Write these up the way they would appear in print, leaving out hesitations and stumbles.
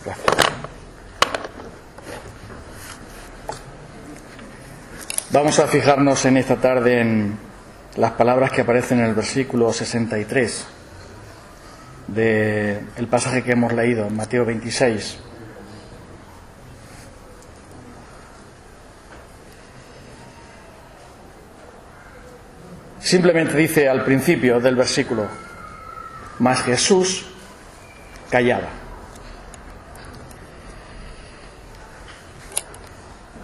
Gracias. Vamos a fijarnos en esta tarde en las palabras que aparecen en el versículo 63 del pasaje que hemos leído, en Mateo 26. Simplemente dice al principio del versículo: mas Jesús callaba.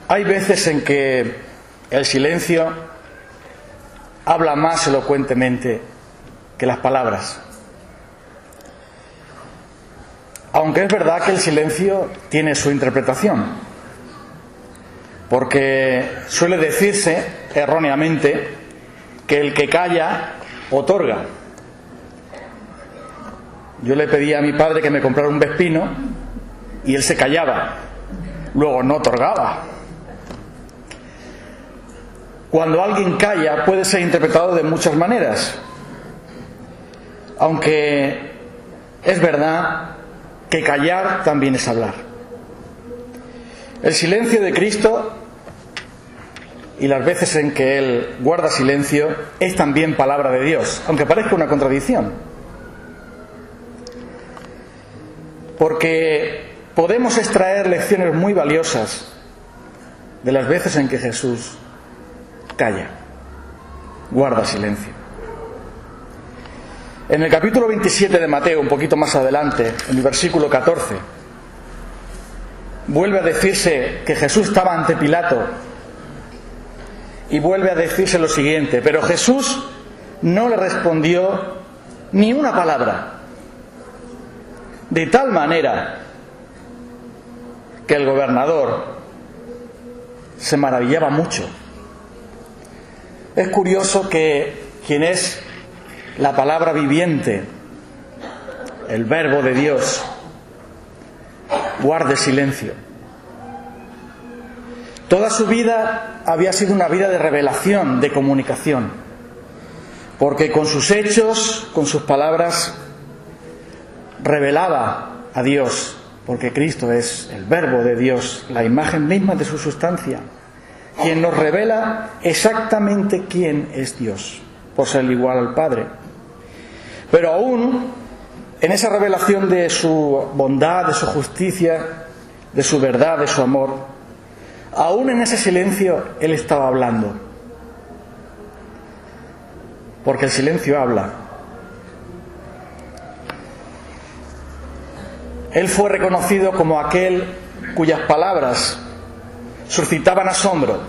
Hay veces en que el silencio habla más elocuentemente que las palabras. Aunque es verdad que el silencio tiene su interpretación, porque suele decirse erróneamente que el que calla otorga. Yo le pedí a mi padre que me comprara un vespino y él se callaba, luego no otorgaba. Cuando alguien calla puede ser interpretado de muchas maneras, aunque es verdad que callar también es hablar. El silencio de Cristo y las veces en que Él guarda silencio es también palabra de Dios, aunque parezca una contradicción. Porque podemos extraer lecciones muy valiosas de las veces en que Jesús calla, guarda silencio. En el capítulo 27 de Mateo, un poquito más adelante, en el versículo 14, vuelve a decirse que Jesús estaba ante Pilato y vuelve a decirse lo siguiente: pero Jesús no le respondió ni una palabra, de tal manera que el gobernador se maravillaba mucho. Es curioso que quien es la palabra viviente, el Verbo de Dios, guarde silencio. Toda su vida había sido una vida de revelación, de comunicación, porque con sus hechos, con sus palabras, revelaba a Dios, porque Cristo es el Verbo de Dios, la imagen misma de su sustancia, quien nos revela exactamente quién es Dios, por ser igual al Padre. Pero aún en esa revelación de su bondad, de su justicia, de su verdad, de su amor, aún en ese silencio Él estaba hablando, porque el silencio habla. Él fue reconocido como aquel cuyas palabras suscitaban asombro.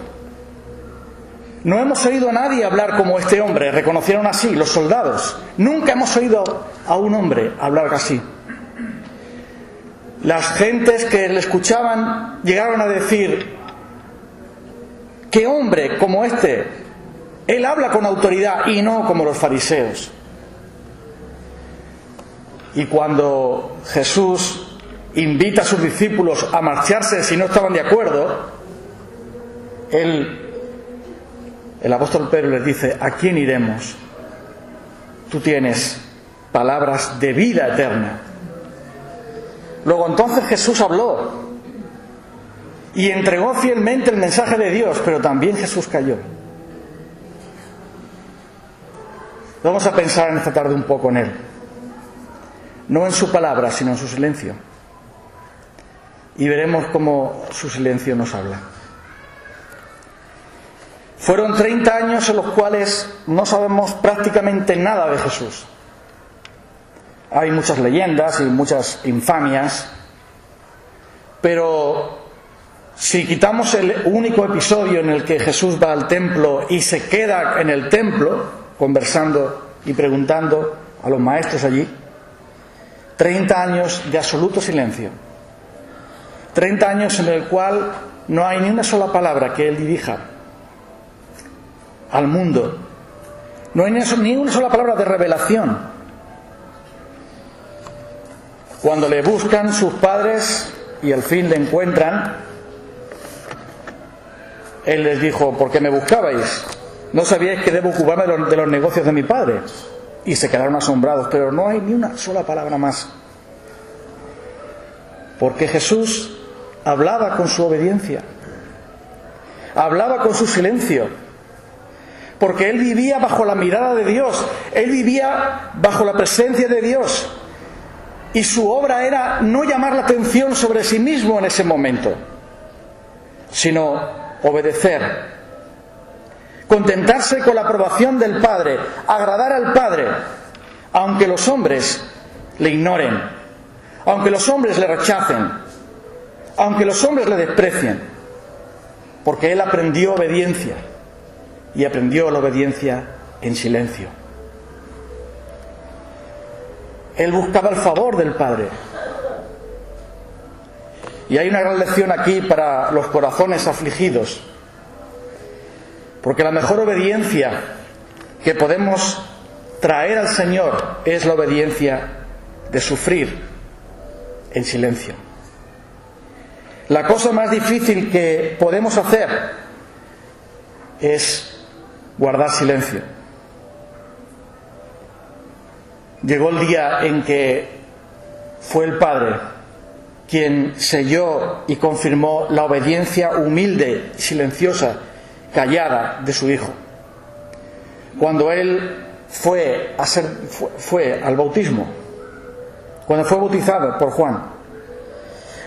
No hemos oído a nadie hablar como este hombre, reconocieron así los soldados. Nunca hemos oído a un hombre hablar así. Las gentes que le escuchaban llegaron a decir: ¿qué hombre como este? Él habla con autoridad y no como los fariseos. Y cuando Jesús invita a sus discípulos a marcharse si no estaban de acuerdo, el apóstol Pedro les dice: ¿a quién iremos? Tú tienes palabras de vida eterna. Luego entonces Jesús habló y entregó fielmente el mensaje de Dios, pero también Jesús calló. Vamos a pensar en esta tarde un poco en Él, no en su palabra, sino en su silencio, y veremos cómo su silencio nos habla. Fueron 30 años en los cuales no sabemos prácticamente nada de Jesús. Hay muchas leyendas y muchas infamias, pero si quitamos el único episodio en el que Jesús va al templo y se queda en el templo conversando y preguntando a los maestros allí, 30 años de absoluto silencio, 30 años en el cual no hay ni una sola palabra que Él dirija al mundo, no hay ni una sola palabra de revelación. Cuando le buscan sus padres y al fin le encuentran, Él les dijo: ¿por qué me buscabais? ¿No sabíais que debo ocuparme de los negocios de mi padre? Y se quedaron asombrados, pero no hay ni una sola palabra más. Porque Jesús hablaba con su obediencia, hablaba con su silencio, porque Él vivía bajo la mirada de Dios, Él vivía bajo la presencia de Dios, y su obra era no llamar la atención sobre sí mismo en ese momento, sino obedecer, contentarse con la aprobación del Padre, agradar al Padre, aunque los hombres le ignoren, aunque los hombres le rechacen, aunque los hombres le desprecien, porque Él aprendió obediencia, y aprendió la obediencia en silencio. Él buscaba el favor del Padre. Y hay una gran lección aquí para los corazones afligidos, porque la mejor obediencia que podemos traer al Señor es la obediencia de sufrir en silencio. La cosa más difícil que podemos hacer es guardar silencio. Llegó el día en que fue el Padre quien selló y confirmó la obediencia humilde, silenciosa, callada de su Hijo. Cuando Él fue al bautismo, cuando fue bautizado por Juan,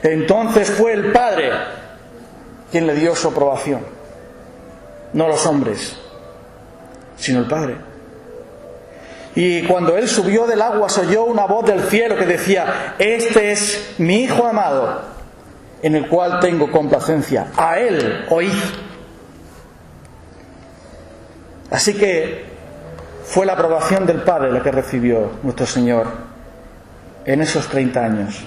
entonces fue el Padre quien le dio su aprobación, no los hombres, sino el Padre. Y cuando Él subió del agua se oyó una voz del cielo que decía: este es mi Hijo amado, en el cual tengo complacencia, a Él oíd. Así que fue la aprobación del Padre la que recibió nuestro Señor en esos 30 años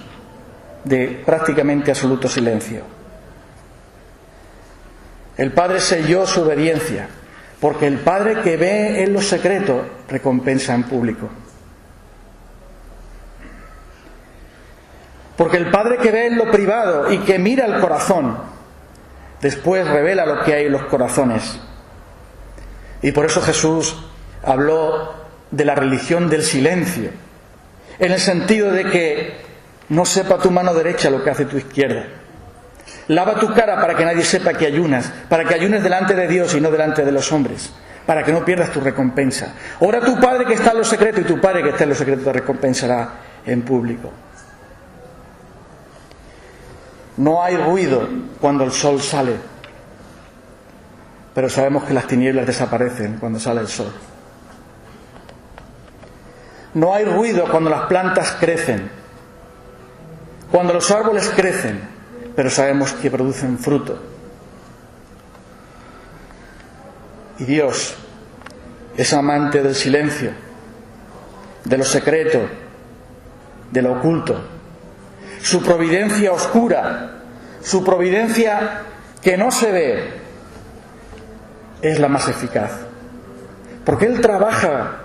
de prácticamente absoluto silencio. El Padre selló su obediencia, porque el Padre que ve en lo secreto recompensa en público. Porque el Padre que ve en lo privado y que mira el corazón, después revela lo que hay en los corazones. Y por eso Jesús habló de la religión del silencio, en el sentido de que no sepa tu mano derecha lo que hace tu izquierda. Lava tu cara para que nadie sepa que ayunas, para que ayunes delante de Dios y no delante de los hombres, para que no pierdas tu recompensa. Ora a tu Padre que está en lo secreto, y tu Padre que está en lo secreto te recompensará en público. No hay ruido cuando el sol sale, pero sabemos que las tinieblas desaparecen cuando sale el sol. No hay ruido cuando las plantas crecen, cuando los árboles crecen, pero sabemos que producen fruto. Y Dios es amante del silencio, de lo secreto, de lo oculto. Su providencia oscura, su providencia que no se ve, es la más eficaz. Porque Él trabaja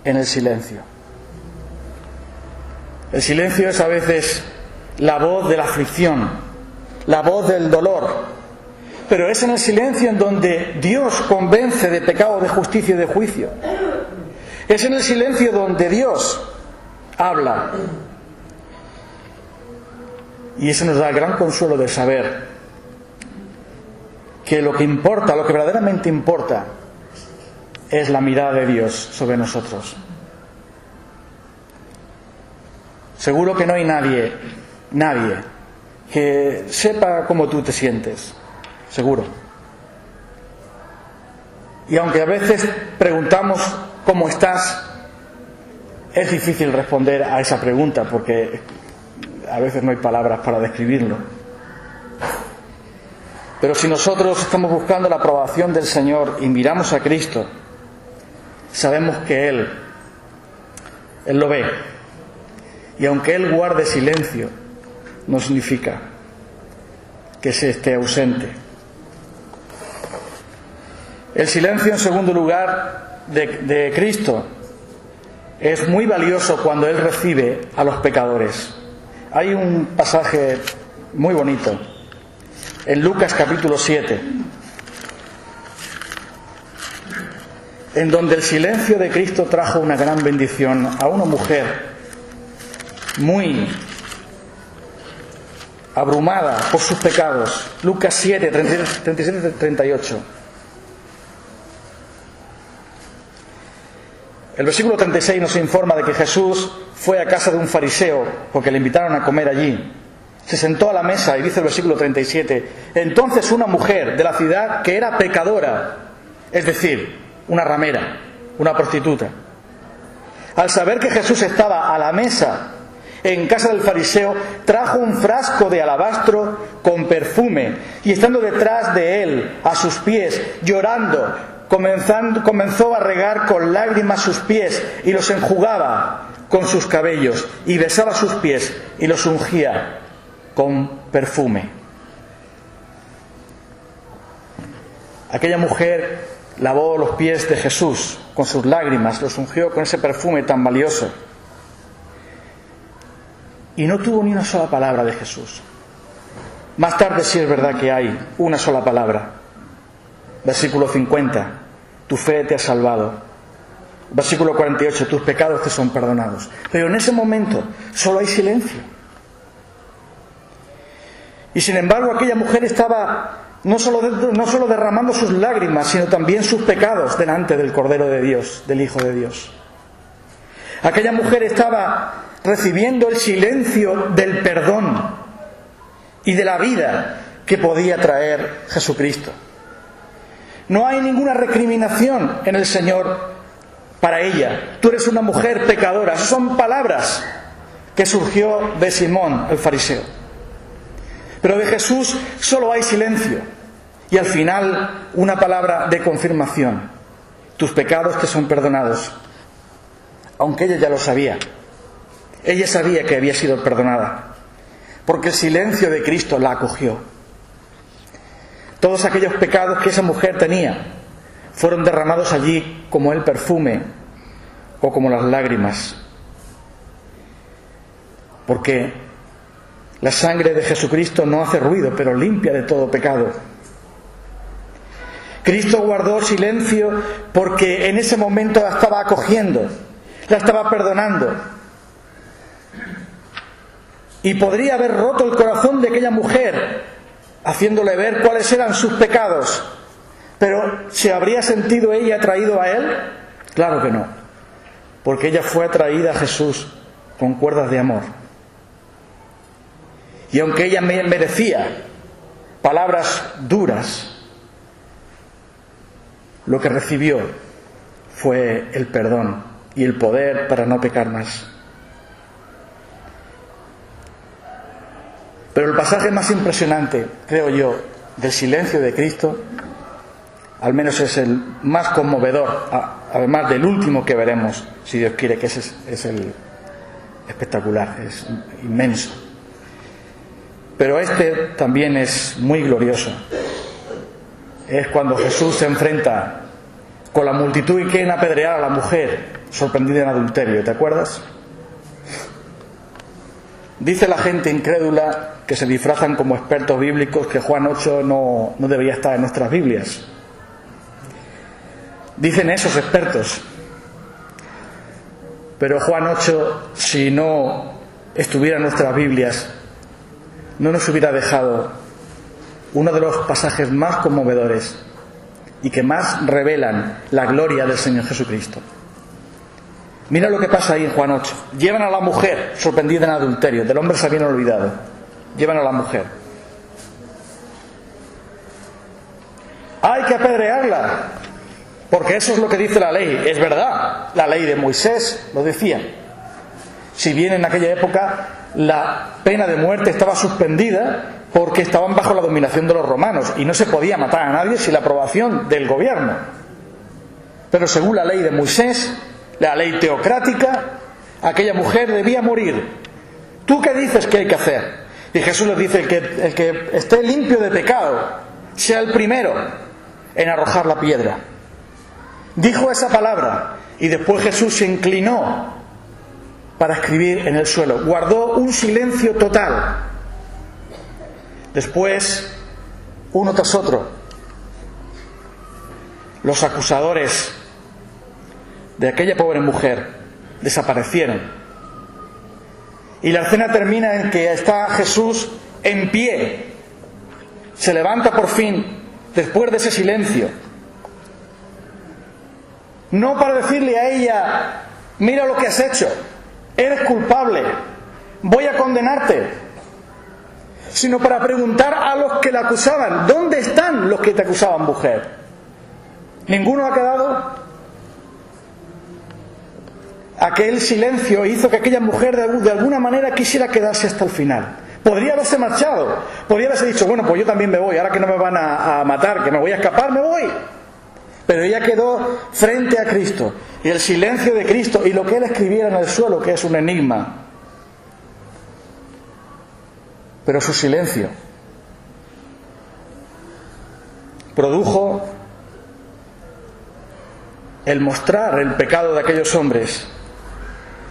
en el silencio. El silencio es a veces la voz de la aflicción, la voz del dolor, pero es en el silencio en donde Dios convence de pecado, de justicia y de juicio. Es en el silencio donde Dios habla. Y eso nos da el gran consuelo de saber que lo que importa, lo que verdaderamente importa, es la mirada de Dios sobre nosotros. Seguro que no hay nadie que sepa cómo tú te sientes, seguro. Y aunque a veces preguntamos ¿cómo estás?, es difícil responder a esa pregunta porque a veces no hay palabras para describirlo. Pero si nosotros estamos buscando la aprobación del Señor y miramos a Cristo, sabemos que Él lo ve. Y aunque Él guarde silencio, no significa que se esté ausente. El silencio, en segundo lugar, de Cristo es muy valioso cuando Él recibe a los pecadores. Hay un pasaje muy bonito en Lucas capítulo 7, en donde el silencio de Cristo trajo una gran bendición a una mujer muy abrumada por sus pecados. Lucas 7, 37-38. El versículo 36 nos informa de que Jesús fue a casa de un fariseo porque le invitaron a comer allí. Se sentó a la mesa y dice el versículo 37, entonces una mujer de la ciudad que era pecadora, es decir, una ramera, una prostituta, al saber que Jesús estaba a la mesa en casa del fariseo, trajo un frasco de alabastro con perfume y estando detrás de él, a sus pies, llorando, comenzó a regar con lágrimas sus pies y los enjugaba con sus cabellos y besaba sus pies y los ungía con perfume. Aquella mujer lavó los pies de Jesús con sus lágrimas, los ungió con ese perfume tan valioso. Y no tuvo ni una sola palabra de Jesús. Más tarde sí es verdad que hay una sola palabra. Versículo 50, tu fe te ha salvado. Versículo 48, tus pecados te son perdonados. Pero en ese momento solo hay silencio. Y sin embargo aquella mujer estaba no solo derramando sus lágrimas, sino también sus pecados delante del Cordero de Dios, del Hijo de Dios. Aquella mujer estaba recibiendo el silencio del perdón y de la vida que podía traer Jesucristo. No hay ninguna recriminación en el Señor para ella. Tú eres una mujer pecadora. Esas son palabras que surgió de Simón, el fariseo. Pero de Jesús solo hay silencio. Y al final una palabra de confirmación. Tus pecados te son perdonados. Aunque ella ya lo sabía. Ella sabía que había sido perdonada. Porque el silencio de Cristo la acogió. Todos aquellos pecados que esa mujer tenía fueron derramados allí como el perfume o como las lágrimas. Porque la sangre de Jesucristo no hace ruido, pero limpia de todo pecado. Cristo guardó silencio porque en ese momento la estaba acogiendo, la estaba perdonando. Y podría haber roto el corazón de aquella mujer, haciéndole ver cuáles eran sus pecados. Pero ¿se habría sentido ella atraído a Él? Claro que no. Porque ella fue atraída a Jesús con cuerdas de amor. Y aunque ella merecía palabras duras, lo que recibió fue el perdón y el poder para no pecar más. Pero el pasaje más impresionante, creo yo, del silencio de Cristo, al menos es el más conmovedor, además del último que veremos, si Dios quiere, que ese es el espectacular, es inmenso. Pero este también es muy glorioso. Es cuando Jesús se enfrenta con la multitud y quieren apedrear a la mujer sorprendida en adulterio, ¿te acuerdas? Dice la gente incrédula que se disfrazan como expertos bíblicos que Juan 8 no debería estar en nuestras Biblias. Dicen esos expertos. Pero Juan 8, si no estuviera en nuestras Biblias, no nos hubiera dejado uno de los pasajes más conmovedores y que más revelan la gloria del Señor Jesucristo. Mira lo que pasa ahí en Juan 8. Llevan a la mujer sorprendida en adulterio. Del hombre se habían olvidado. Llevan a la mujer. Hay que apedrearla, porque eso es lo que dice la ley. Es verdad, la ley de Moisés lo decía. Si bien en aquella época la pena de muerte estaba suspendida porque estaban bajo la dominación de los romanos y no se podía matar a nadie sin la aprobación del gobierno. Pero según la ley de Moisés, la ley teocrática, aquella mujer debía morir. ¿Tú qué dices que hay que hacer? Y Jesús les dice, el que esté limpio de pecado, sea el primero en arrojar la piedra. Dijo esa palabra y después Jesús se inclinó para escribir en el suelo. Guardó un silencio total. Después, uno tras otro, los acusadores de aquella pobre mujer desaparecieron. Y la escena termina en que está Jesús en pie, se levanta por fin después de ese silencio. No para decirle a ella: mira lo que has hecho, eres culpable, voy a condenarte, sino para preguntar a los que la acusaban: ¿dónde están los que te acusaban, mujer? ¿Ninguno ha quedado? Aquel silencio hizo que aquella mujer de alguna manera quisiera quedarse hasta el final. Podría haberse marchado, podría haberse dicho: bueno, pues yo también me voy, ahora que no me van a matar, que me voy a escapar, me voy. Pero ella quedó frente a Cristo, y el silencio de Cristo y lo que Él escribiera en el suelo, que es un enigma. Pero su silencio produjo el mostrar el pecado de aquellos hombres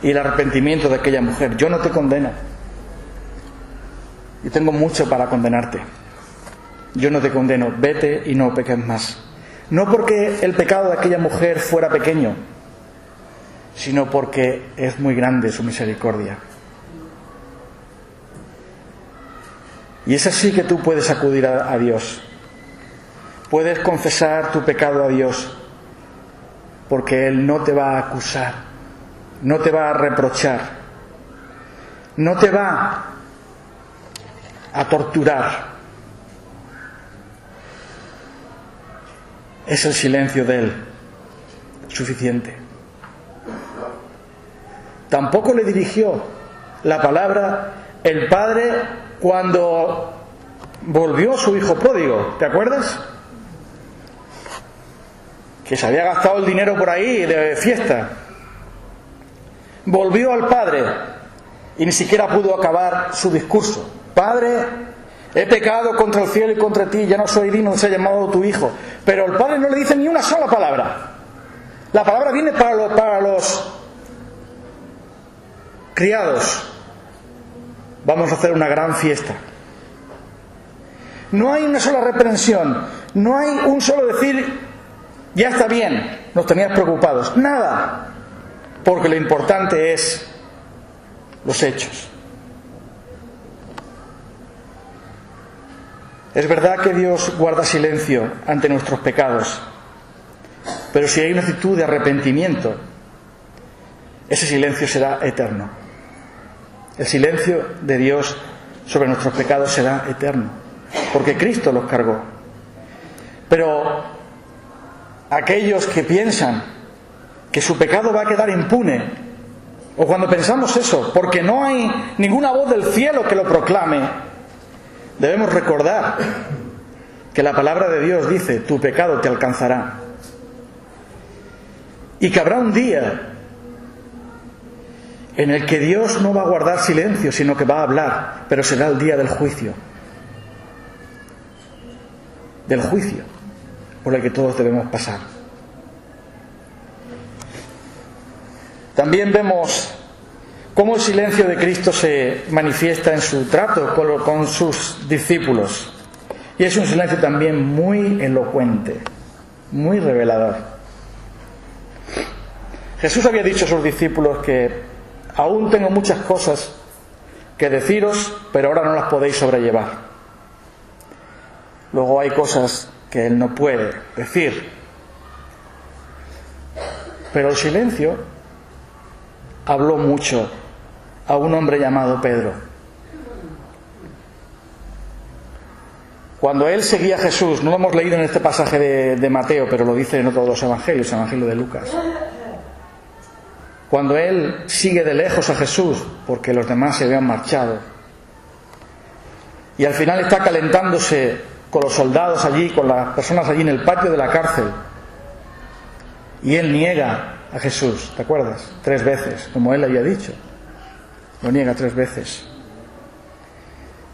y el arrepentimiento de aquella mujer. Yo no te condeno. Y tengo mucho para condenarte. Yo no te condeno. Vete y no peques más. No porque el pecado de aquella mujer fuera pequeño, sino porque es muy grande su misericordia. Y es así que tú puedes acudir a Dios. Puedes confesar tu pecado a Dios, porque Él no te va a acusar, no te va a reprochar, no te va a torturar. Es el silencio de Él suficiente. Tampoco le dirigió la palabra el Padre cuando volvió su hijo pródigo, ¿te acuerdas? Que se había gastado el dinero por ahí de fiesta. Volvió al Padre y ni siquiera pudo acabar su discurso. Padre, he pecado contra el cielo y contra ti, ya no soy digno de ser llamado tu hijo. Pero el Padre no le dice ni una sola palabra. La palabra viene para los criados. Vamos a hacer una gran fiesta. No hay una sola reprensión, no hay un solo decir: ya está bien, nos tenías preocupados. Nada, porque lo importante es los hechos. Es verdad que Dios guarda silencio ante nuestros pecados, pero si hay una actitud de arrepentimiento, ese silencio será eterno. El silencio de Dios sobre nuestros pecados será eterno, porque Cristo los cargó. Pero aquellos que piensan que su pecado va a quedar impune, o cuando pensamos eso, porque no hay ninguna voz del cielo que lo proclame, debemos recordar que la palabra de Dios dice: tu pecado te alcanzará. Y que habrá un día en el que Dios no va a guardar silencio, sino que va a hablar, pero será el día del juicio. Del juicio por el que todos debemos pasar. También vemos cómo el silencio de Cristo se manifiesta en su trato con sus discípulos. Y es un silencio también muy elocuente, muy revelador. Jesús había dicho a sus discípulos que: aún tengo muchas cosas que deciros, pero ahora no las podéis sobrellevar. Luego hay cosas que Él no puede decir. Pero el silencio habló mucho a un hombre llamado Pedro. Cuando él seguía a Jesús, no lo hemos leído en este pasaje de Mateo, pero lo dice en otro de los evangelios, el evangelio de Lucas. Cuando él sigue de lejos a Jesús, porque los demás se habían marchado, y al final está calentándose con los soldados allí, con las personas allí en el patio de la cárcel, y él niega a Jesús, ¿te acuerdas? 3 veces, como él había dicho. Lo niega 3 veces.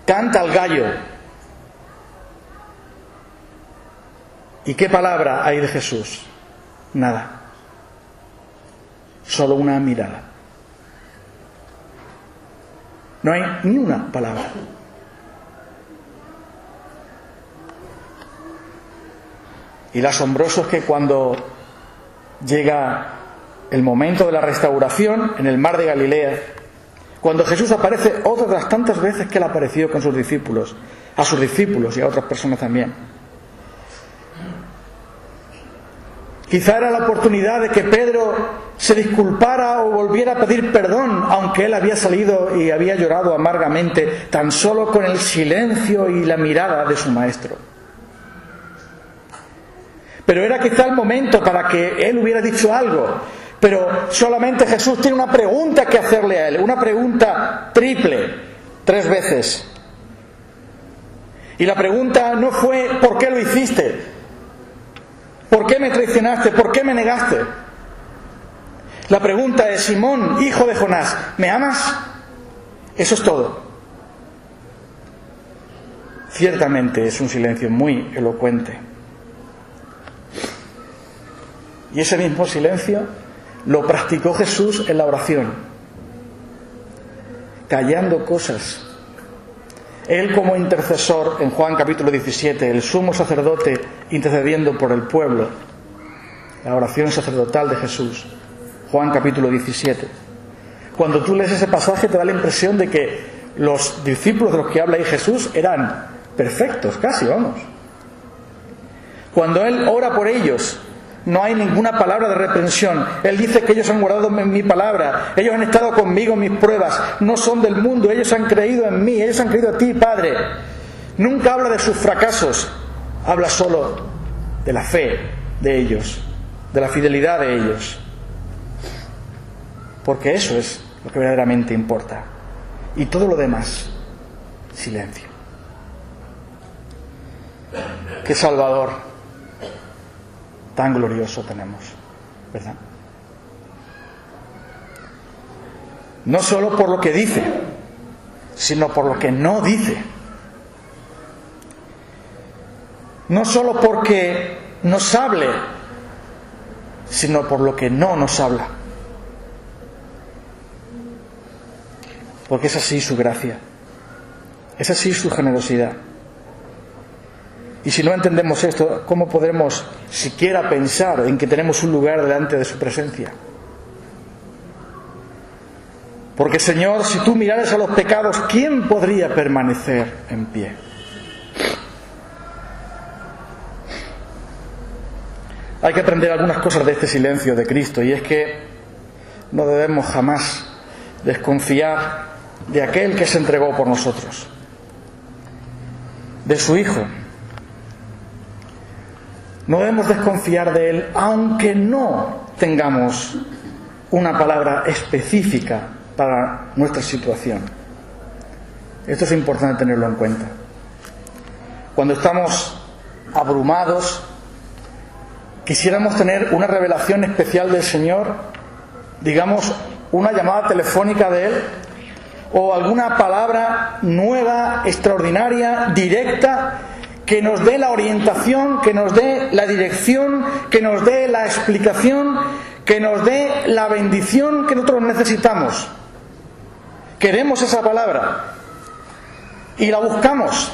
Canta el gallo. ¿Y qué palabra hay de Jesús? Nada. Solo una mirada. No hay ni una palabra. Y lo asombroso es que cuando llega el momento de la restauración en el mar de Galilea, Cuando Jesús aparece otra de las tantas veces que Él apareció con sus discípulos, a sus discípulos y a otras personas también. Quizá era la oportunidad de que Pedro se disculpara o volviera a pedir perdón, aunque él había salido y había llorado amargamente, tan solo con el silencio y la mirada de su maestro. Pero era quizá el momento para que él hubiera dicho algo, pero solamente Jesús tiene una pregunta que hacerle a él, una pregunta triple, 3 veces. Y la pregunta no fue ¿por qué lo hiciste? ¿Por qué me traicionaste? ¿Por qué me negaste? La pregunta es: Simón, hijo de Jonás, ¿me amas? Eso es todo. Ciertamente es un silencio muy elocuente. Y ese mismo silencio lo practicó Jesús en la oración, callando cosas. Él, como intercesor, en Juan capítulo 17, el sumo sacerdote intercediendo por el pueblo, la oración sacerdotal de Jesús, Juan capítulo 17. Cuando tú lees ese pasaje te da la impresión de que los discípulos de los que habla ahí Jesús eran perfectos, casi, vamos. Cuando Él ora por ellos, no hay ninguna palabra de reprensión. Él dice que ellos han guardado mi palabra, ellos han estado conmigo en mis pruebas, no son del mundo, ellos han creído en mí, ellos han creído en ti, Padre. Nunca habla de sus fracasos, habla solo de la fe de ellos, de la fidelidad de ellos. Porque eso es lo que verdaderamente importa. Y todo lo demás, silencio. ¡Qué Salvador tan glorioso tenemos! ¿Verdad? No solo por lo que dice, sino por lo que no dice. No solo porque nos hable, sino por lo que no nos habla. Porque es así su gracia, es así su generosidad. Y si no entendemos esto, ¿cómo podremos siquiera pensar en que tenemos un lugar delante de su presencia? Porque, Señor, si tú miraras a los pecados, ¿quién podría permanecer en pie? Hay que aprender algunas cosas de este silencio de Cristo, y es que no debemos jamás desconfiar de aquel que se entregó por nosotros, de su Hijo. No debemos desconfiar de Él, aunque no tengamos una palabra específica para nuestra situación. Esto es importante tenerlo en cuenta. Cuando estamos abrumados, quisiéramos tener una revelación especial del Señor, digamos, una llamada telefónica de Él, o alguna palabra nueva, extraordinaria, directa, que nos dé la orientación, que nos dé la dirección, que nos dé la explicación, que nos dé la bendición que nosotros necesitamos. Queremos esa palabra y la buscamos.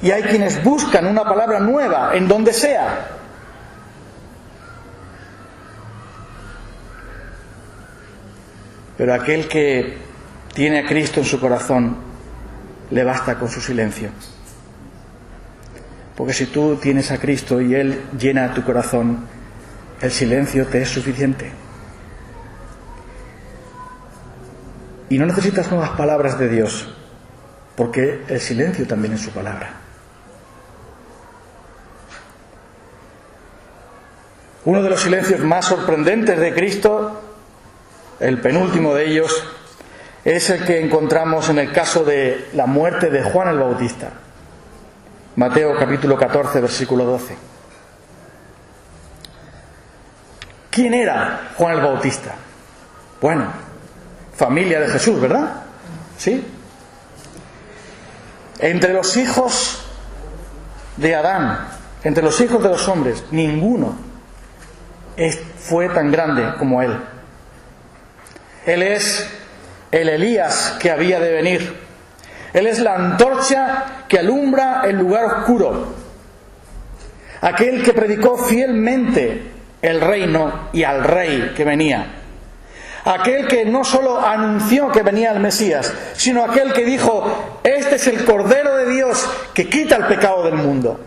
Y hay quienes buscan una palabra nueva en donde sea. Pero aquel que tiene a Cristo en su corazón, le basta con su silencio. Porque si tú tienes a Cristo y Él llena tu corazón, el silencio te es suficiente. Y no necesitas nuevas palabras de Dios, porque el silencio también es su palabra. Uno de los silencios más sorprendentes de Cristo, el penúltimo de ellos, es el que encontramos en el caso de la muerte de Juan el Bautista. Mateo capítulo 14, versículo 12. ¿Quién era Juan el Bautista? Bueno, familia de Jesús, ¿verdad? ¿Sí? Entre los hijos de Adán, entre los hijos de los hombres, ninguno fue tan grande como él. Él es el Elías que había de venir. Él es la antorcha que alumbra el lugar oscuro. Aquel que predicó fielmente el reino y al rey que venía. aquel que no solo anunció que venía el Mesías, sino aquel que dijo: este es el Cordero de Dios que quita el pecado del mundo.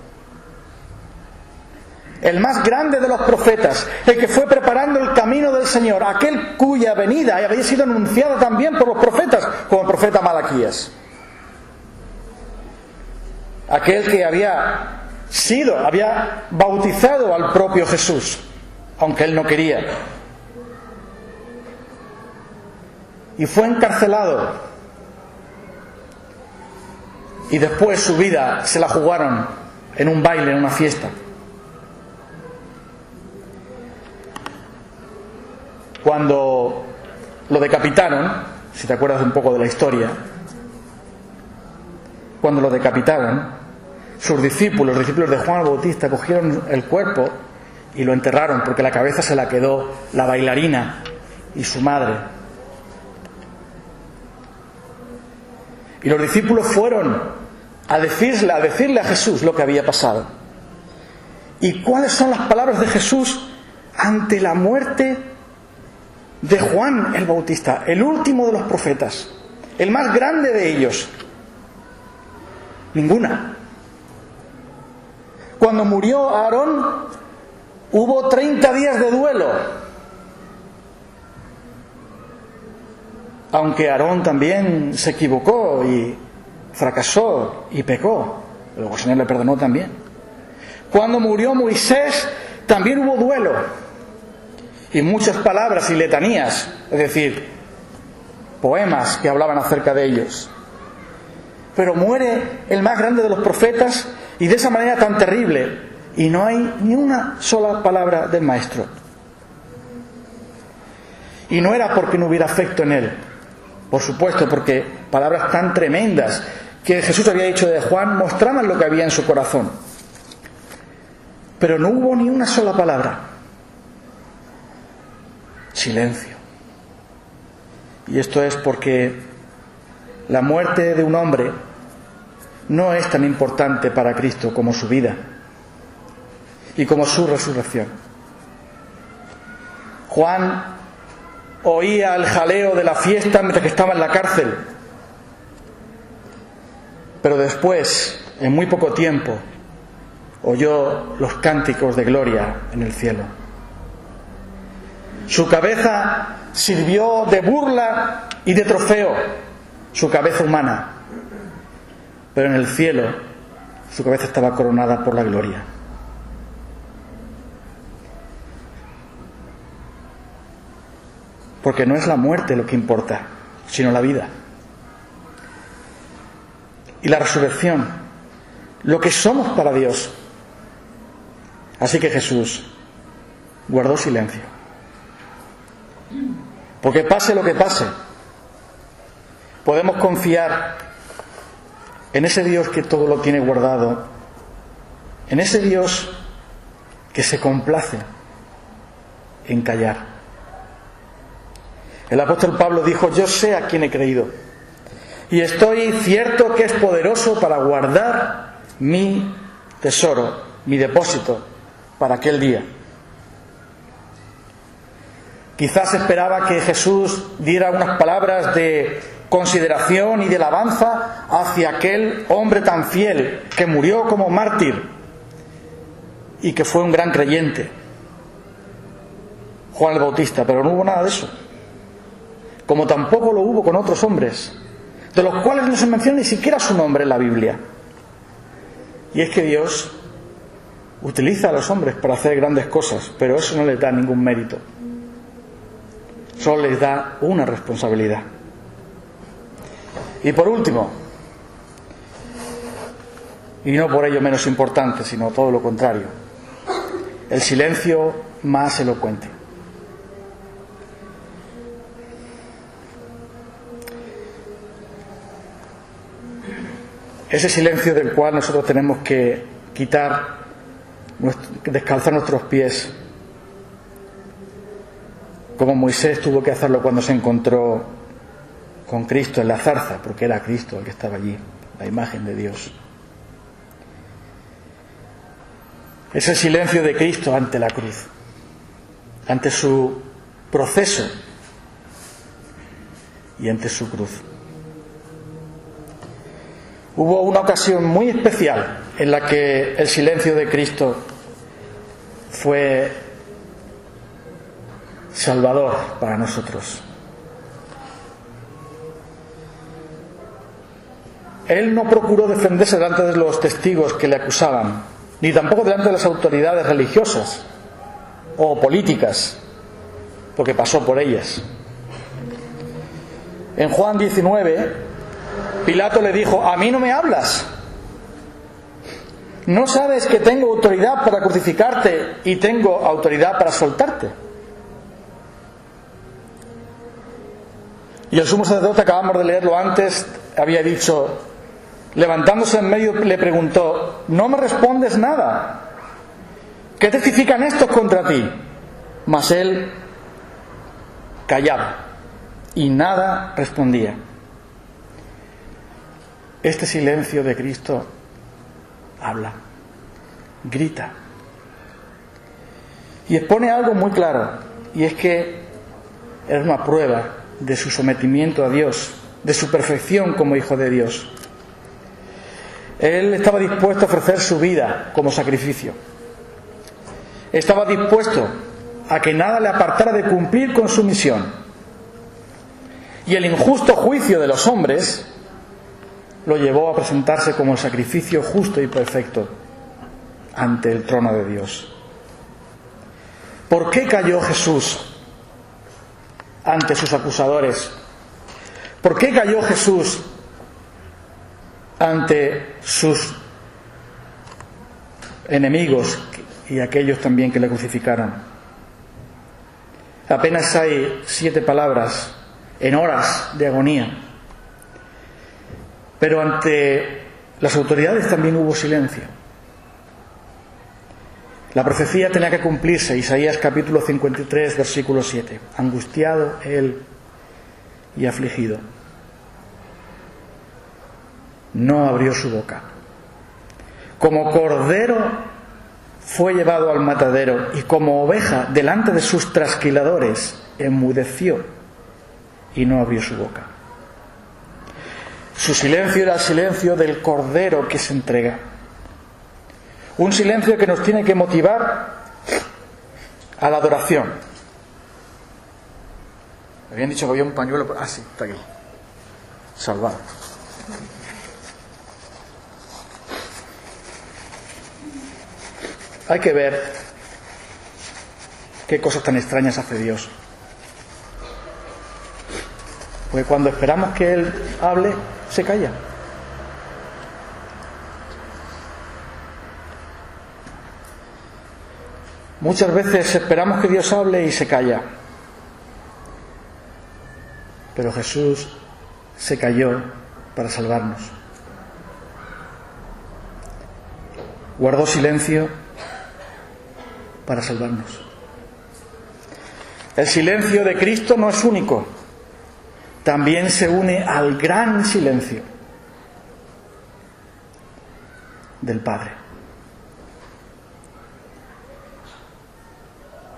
El más grande de los profetas, el que fue preparando el camino del Señor, aquel cuya venida había sido anunciada también por los profetas, como el profeta Malaquías. Aquel que había bautizado al propio Jesús, aunque él no quería. Y fue encarcelado. Y después su vida se la jugaron en un baile, en una fiesta. Cuando lo decapitaron, si te acuerdas un poco de la historia, cuando lo decapitaron, sus discípulos, los discípulos de Juan el Bautista, cogieron el cuerpo y lo enterraron, porque la cabeza se la quedó la bailarina y su madre. Y los discípulos fueron a decirle a Jesús lo que había pasado. ¿Y cuáles son las palabras de Jesús ante la muerte de Juan el Bautista, el último de los profetas, el más grande de ellos? Ninguna. Cuando murió Aarón, hubo 30 días de duelo. Aunque Aarón también se equivocó y fracasó y pecó, luego el Señor le perdonó también. Cuando murió Moisés, también hubo duelo y muchas palabras y letanías, es decir, poemas que hablaban acerca de ellos. Pero muere el más grande de los profetas, y de esa manera tan terrible, y no hay ni una sola palabra del Maestro. Y no era porque no hubiera afecto en él, por supuesto, porque palabras tan tremendas que Jesús había dicho de Juan mostraban lo que había en su corazón. Pero no hubo ni una sola palabra. Silencio. Y esto es porque la muerte de un hombre no es tan importante para Cristo como su vida y como su resurrección. Juan oía el jaleo de la fiesta mientras que estaba en la cárcel, pero después, en muy poco tiempo, oyó los cánticos de gloria en el cielo. Su cabeza sirvió de burla y de trofeo, su cabeza humana, pero en el cielo su cabeza estaba coronada por la gloria. Porque no es la muerte lo que importa, sino la vida. Y la resurrección, lo que somos para Dios. Así que Jesús guardó silencio. Porque pase lo que pase, podemos confiar en ese Dios que todo lo tiene guardado, en ese Dios que se complace en callar. El apóstol Pablo dijo: yo sé a quién he creído y estoy cierto que es poderoso para guardar mi tesoro, mi depósito, para aquel día. Quizás esperaba que Jesús diera unas palabras de consideración y de alabanza hacia aquel hombre tan fiel que murió como mártir y que fue un gran creyente, Juan el Bautista, pero no hubo nada de eso. Como tampoco lo hubo con otros hombres, de los cuales no se menciona ni siquiera su nombre en la Biblia. Y es que Dios utiliza a los hombres para hacer grandes cosas, pero eso no les da ningún mérito. Solo les da una responsabilidad. Y por último, y no por ello menos importante, sino todo lo contrario, el silencio más elocuente. Ese silencio del cual nosotros tenemos que descalzar nuestros pies, como Moisés tuvo que hacerlo cuando se encontró con Cristo en la zarza, porque era Cristo el que estaba allí, la imagen de Dios. Ese silencio de Cristo ante la cruz, ante su proceso y ante su cruz. Hubo una ocasión muy especial en la que el silencio de Cristo fue salvador para nosotros. Él no procuró defenderse delante de los testigos que le acusaban, ni tampoco delante de las autoridades religiosas o políticas, porque pasó por ellas. En Juan 19, Pilato le dijo: ¿a mí no me hablas? ¿No sabes que tengo autoridad para crucificarte y tengo autoridad para soltarte? Y el sumo sacerdote, acabamos de leerlo antes, había dicho, levantándose en medio, le preguntó: ¿no me respondes nada? ¿Qué testifican estos contra ti? Mas él callaba y nada respondía. Este silencio de Cristo habla, grita y expone algo muy claro, y es que es una prueba de su sometimiento a Dios, de su perfección como hijo de Dios. Él estaba dispuesto a ofrecer su vida como sacrificio. Estaba dispuesto a que nada le apartara de cumplir con su misión. Y el injusto juicio de los hombres lo llevó a presentarse como el sacrificio justo y perfecto ante el trono de Dios. ¿Por qué cayó Jesús ante sus acusadores? ¿Por qué cayó Jesús ante sus enemigos y aquellos también que le crucificaron? Apenas hay 7 palabras en horas de agonía, pero ante las autoridades también hubo silencio. La profecía tenía que cumplirse, Isaías capítulo 53, versículo 7. Angustiado él y afligido, no abrió su boca. Como cordero fue llevado al matadero, y como oveja delante de sus trasquiladores enmudeció y no abrió su boca. Su silencio era el silencio del cordero que se entrega. Un silencio que nos tiene que motivar a la adoración. Me habían dicho que había un pañuelo. Ah, sí, está aquí. Salvado. Hay que ver qué cosas tan extrañas hace Dios. Porque cuando esperamos que Él hable, se calla. Muchas veces esperamos que Dios hable y se calla. Pero Jesús se calló para salvarnos. Guardó silencio para salvarnos. El silencio de Cristo no es único. También se une al gran silencio del Padre.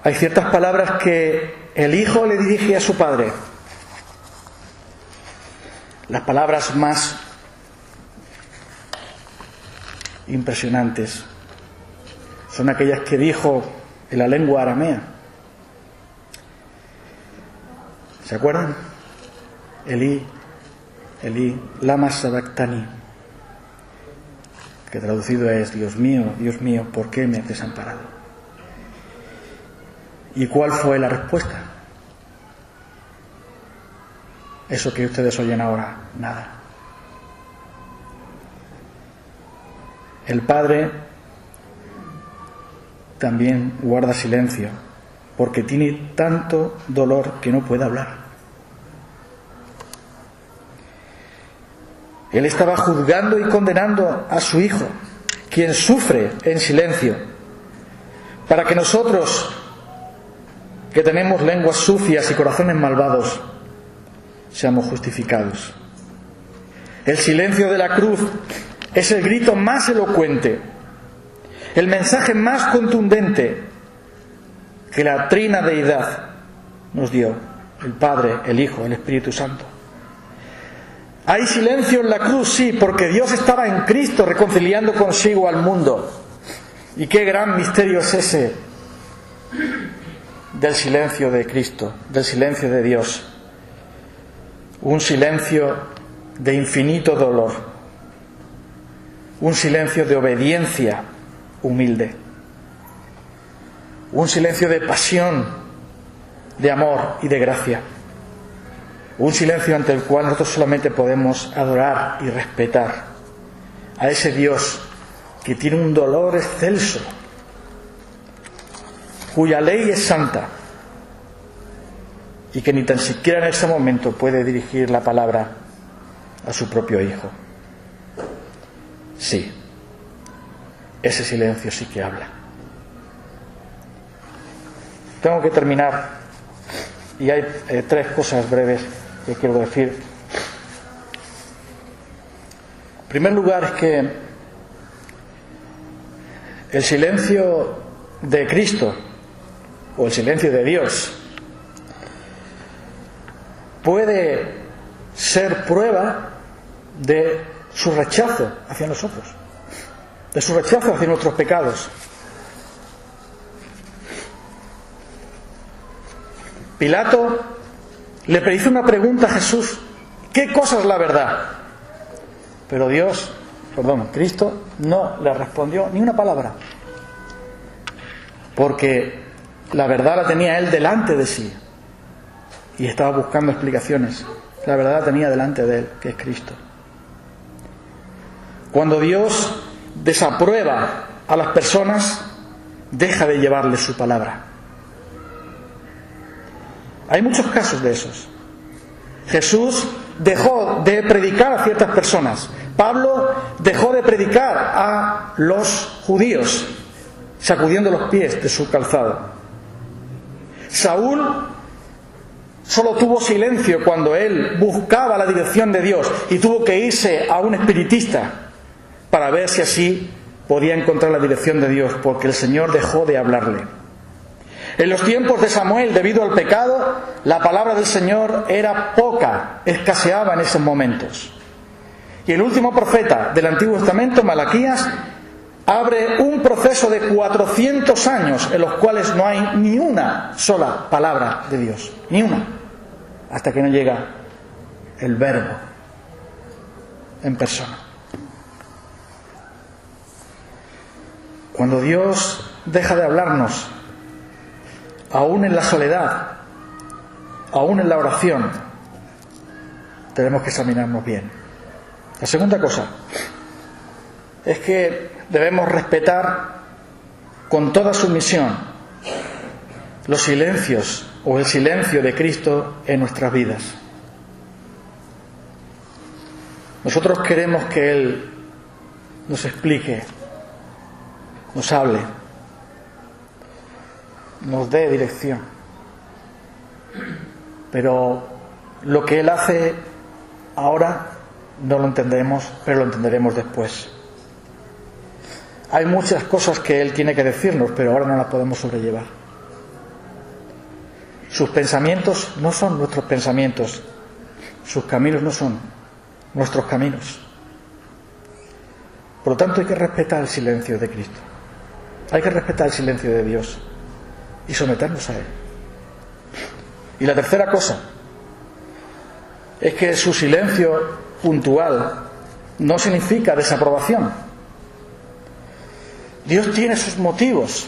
Hay ciertas palabras que el Hijo le dirige a su Padre. Las palabras más impresionantes son aquellas que dijo en la lengua aramea. ¿Se acuerdan? Elí, Elí, lama sabactani, que traducido es: Dios mío, ¿por qué me has desamparado? ¿Y cuál fue la respuesta? Eso que ustedes oyen ahora, nada. El Padre también guarda silencio porque tiene tanto dolor que no puede hablar. Él estaba juzgando y condenando a su Hijo, quien sufre en silencio, para que nosotros, que tenemos lenguas sucias y corazones malvados, seamos justificados. El silencio de la cruz es el grito más elocuente, el mensaje más contundente que la trina deidad nos dio, el Padre, el Hijo, el Espíritu Santo. Hay silencio en la cruz, sí, porque Dios estaba en Cristo reconciliando consigo al mundo. Y qué gran misterio es ese del silencio de Cristo, del silencio de Dios. Un silencio de infinito dolor, un silencio de obediencia humilde, un silencio de pasión, de amor y de gracia, un silencio ante el cual nosotros solamente podemos adorar y respetar a ese Dios que tiene un dolor excelso, cuya ley es santa y que ni tan siquiera en ese momento puede dirigir la palabra a su propio Hijo. Sí, ese silencio sí que habla. Tengo que terminar y hay 3 cosas breves que quiero decir. En primer lugar es que el silencio de Cristo o el silencio de Dios puede ser prueba de su rechazo hacia nosotros, de su rechazo hacia nuestros pecados. Pilato le hizo una pregunta a Jesús: ¿qué cosa es la verdad? Pero Cristo no le respondió ni una palabra, porque la verdad la tenía él delante de sí y estaba buscando explicaciones. La verdad la tenía delante de él, que es Cristo. Cuando Dios desaprueba a las personas, deja de llevarles su palabra. Hay muchos casos de esos. Jesús dejó de predicar a ciertas personas. Pablo dejó de predicar a los judíos, sacudiendo los pies de su calzado. Saúl solo tuvo silencio cuando él buscaba la dirección de Dios y tuvo que irse a un espiritista para ver si así podía encontrar la dirección de Dios, porque el Señor dejó de hablarle. En los tiempos de Samuel, debido al pecado, la palabra del Señor era poca, escaseaba en esos momentos. Y el último profeta del Antiguo Testamento, Malaquías, abre un proceso de 400 años en los cuales no hay ni una sola palabra de Dios, ni una, hasta que no llega el Verbo en persona. Cuando Dios deja de hablarnos, aún en la soledad, aún en la oración, tenemos que examinarnos bien. La segunda cosa es que debemos respetar con toda sumisión los silencios o el silencio de Cristo en nuestras vidas. Nosotros queremos que Él nos explique, nos hable, nos dé dirección. Pero lo que Él hace ahora no lo entendemos, pero lo entenderemos después. Hay muchas cosas que Él tiene que decirnos, pero ahora no las podemos sobrellevar. Sus pensamientos no son nuestros pensamientos, sus caminos no son nuestros caminos. Por lo tanto, hay que respetar el silencio de Cristo. Hay que respetar el silencio de Dios y someternos a Él. Y la tercera cosa es que su silencio puntual no significa desaprobación. Dios tiene sus motivos.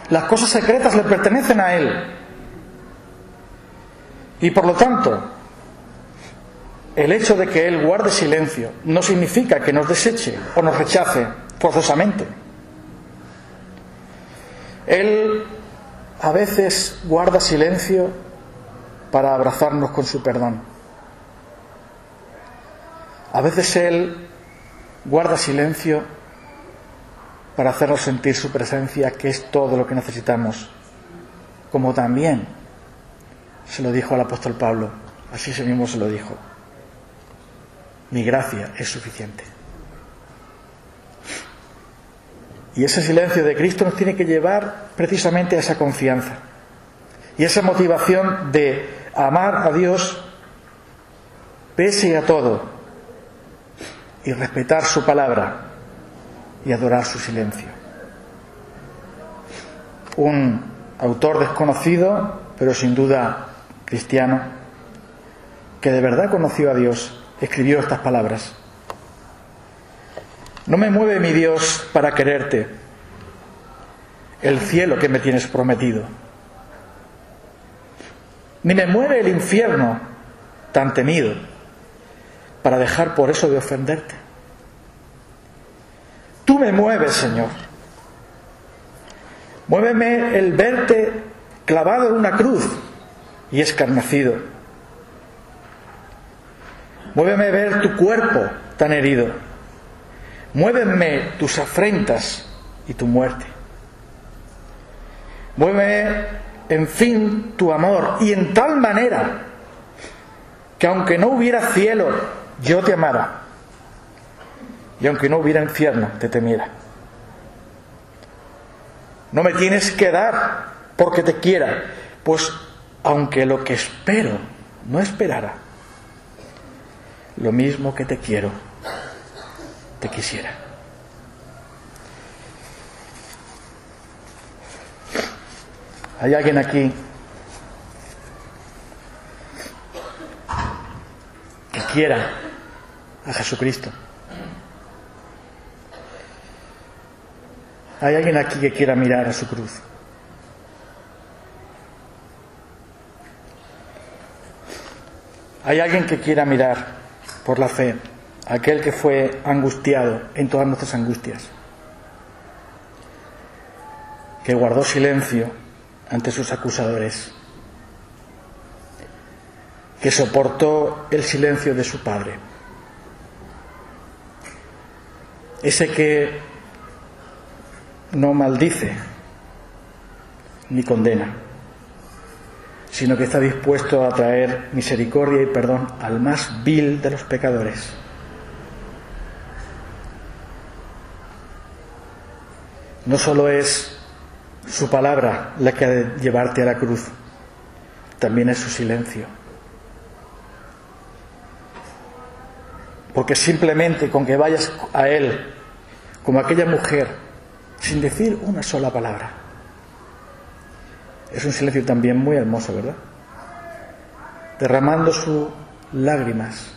Las cosas secretas le pertenecen a Él. Y por lo tanto, el hecho de que Él guarde silencio no significa que nos deseche o nos rechace forzosamente. Él a veces guarda silencio para abrazarnos con su perdón. A veces Él guarda silencio para hacernos sentir su presencia, que es todo lo que necesitamos. Como también se lo dijo al apóstol Pablo, así se mismo se lo dijo: mi gracia es suficiente. Y ese silencio de Cristo nos tiene que llevar precisamente a esa confianza y esa motivación de amar a Dios pese a todo, y respetar su palabra y adorar su silencio. Un autor desconocido, pero sin duda cristiano, que de verdad conoció a Dios, escribió estas palabras: no me mueve, mi Dios, para quererte, el cielo que me tienes prometido, ni me mueve el infierno tan temido, para dejar por eso de ofenderte. Tú me mueves, Señor. Muéveme el verte clavado en una cruz y escarnecido. Muéveme ver tu cuerpo tan herido. Muéveme tus afrentas y tu muerte. Muéveme, en fin, tu amor, y en tal manera que aunque no hubiera cielo, yo te amara, y aunque no hubiera infierno, te temiera. No me tienes que dar porque te quiera, pues aunque lo que espero no esperara, lo mismo que te quiero, te quisiera. ¿Hay alguien aquí que quiera a Jesucristo? ¿Hay alguien aquí que quiera mirar a su cruz? ¿Hay alguien que quiera mirar por la fe a aquel que fue angustiado en todas nuestras angustias, que guardó silencio ante sus acusadores, que soportó el silencio de su Padre, ese que no maldice ni condena, sino que está dispuesto a traer misericordia y perdón al más vil de los pecadores? No solo es su palabra la que ha de llevarte a la cruz, también es su silencio. Porque simplemente con que vayas a Él, como aquella mujer, sin decir una sola palabra, es un silencio también muy hermoso, ¿verdad? Derramando sus lágrimas,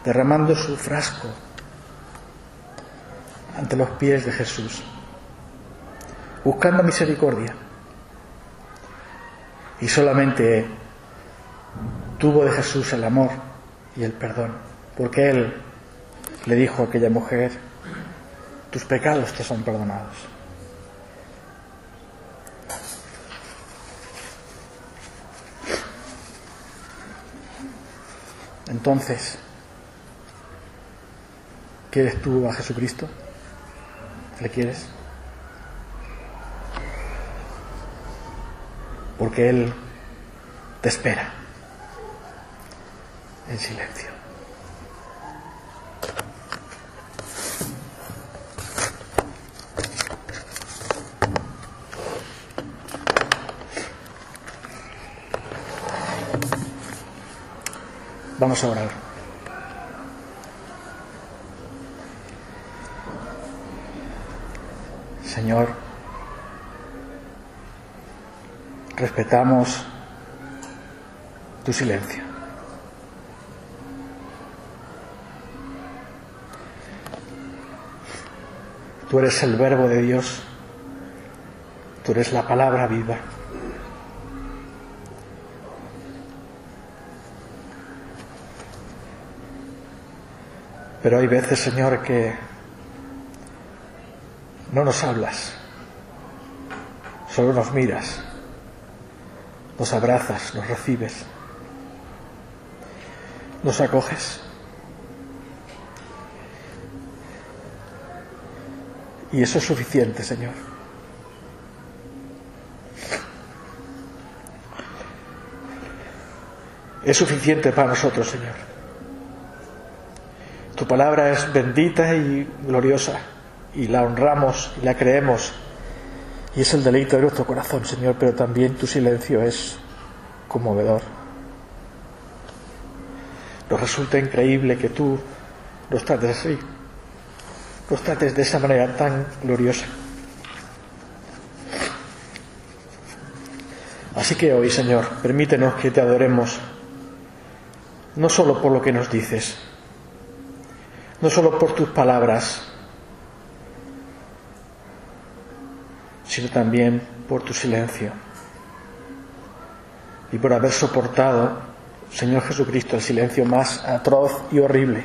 derramando su frasco ante los pies de Jesús, buscando misericordia. Y solamente tuvo de Jesús el amor y el perdón, porque Él le dijo a aquella mujer: tus pecados te son perdonados. Entonces, ¿quieres tú a Jesucristo? ¿Le quieres? Porque Él te espera en silencio. Vamos a orar. Señor, respetamos tu silencio. Tú eres el Verbo de Dios, tú eres la palabra viva. Pero hay veces, Señor, que no nos hablas, solo nos miras, nos abrazas, nos recibes, nos acoges. Y eso es suficiente, Señor. Es suficiente para nosotros, Señor. Tu palabra es bendita y gloriosa, y la honramos y la creemos, y es el deleite de nuestro corazón, Señor, pero también tu silencio es conmovedor. Nos resulta increíble que tú los trates así, los trates de esa manera tan gloriosa. Así que hoy, Señor, permítenos que te adoremos, no solo por lo que nos dices, no solo por tus palabras, sino también por tu silencio y por haber soportado, Señor Jesucristo, el silencio más atroz y horrible.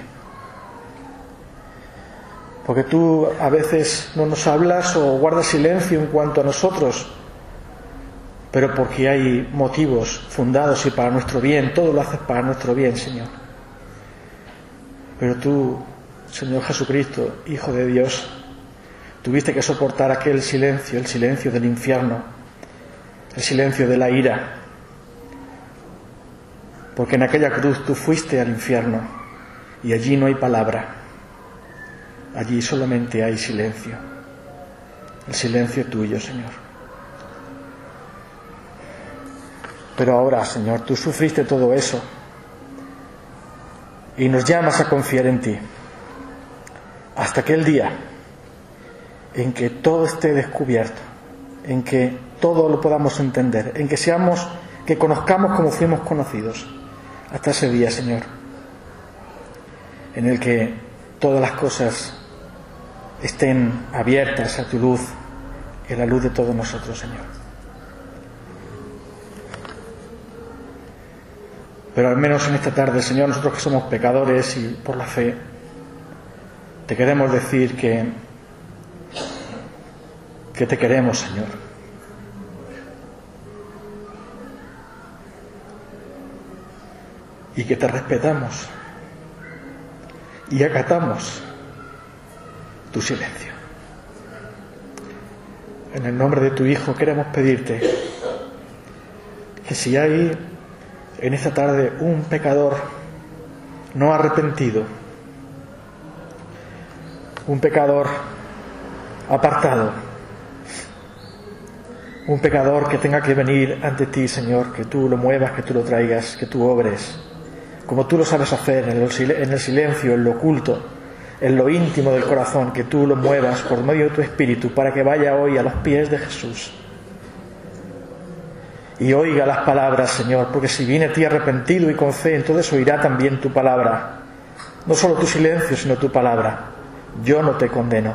Porque tú a veces no nos hablas o guardas silencio en cuanto a nosotros, pero porque hay motivos fundados y para nuestro bien, todo lo haces para nuestro bien, Señor. Pero tú, Señor Jesucristo, Hijo de Dios, tuviste que soportar aquel silencio, el silencio del infierno, el silencio de la ira, porque en aquella cruz tú fuiste al infierno y allí no hay palabra, allí solamente hay silencio, el silencio tuyo, Señor. Pero ahora, Señor, tú sufriste todo eso y nos llamas a confiar en ti hasta aquel día en que todo esté descubierto, en que todo lo podamos entender, en que conozcamos como fuimos conocidos, hasta ese día, Señor, en el que todas las cosas estén abiertas a tu luz y a la luz de todos nosotros, Señor. Pero al menos en esta tarde, Señor, nosotros que somos pecadores y por la fe, te queremos decir que te queremos, Señor. Y que te respetamos y acatamos tu silencio. En el nombre de tu Hijo queremos pedirte que si hay en esta tarde un pecador no arrepentido, un pecador apartado, un pecador que tenga que venir ante ti, Señor, que tú lo muevas, que tú lo traigas, que tú obres, como tú lo sabes hacer, en el silencio, en lo oculto, en lo íntimo del corazón, que tú lo muevas por medio de tu Espíritu para que vaya hoy a los pies de Jesús y oiga las palabras, Señor, porque si viene a ti arrepentido y con fe, entonces oirá también tu palabra, no solo tu silencio, sino tu palabra. Yo no te condeno,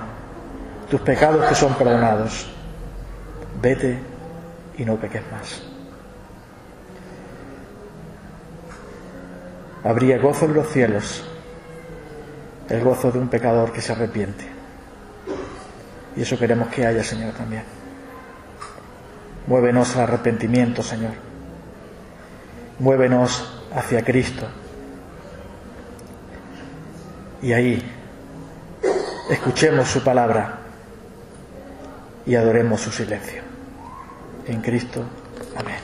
tus pecados te son perdonados, vete y no peques más. Habría gozo en los cielos, el gozo de un pecador que se arrepiente. Y eso queremos que haya, Señor, también. Muévenos al arrepentimiento, Señor. Muévenos hacia Cristo. Y ahí escuchemos su palabra y adoremos su silencio. En Cristo. Amén.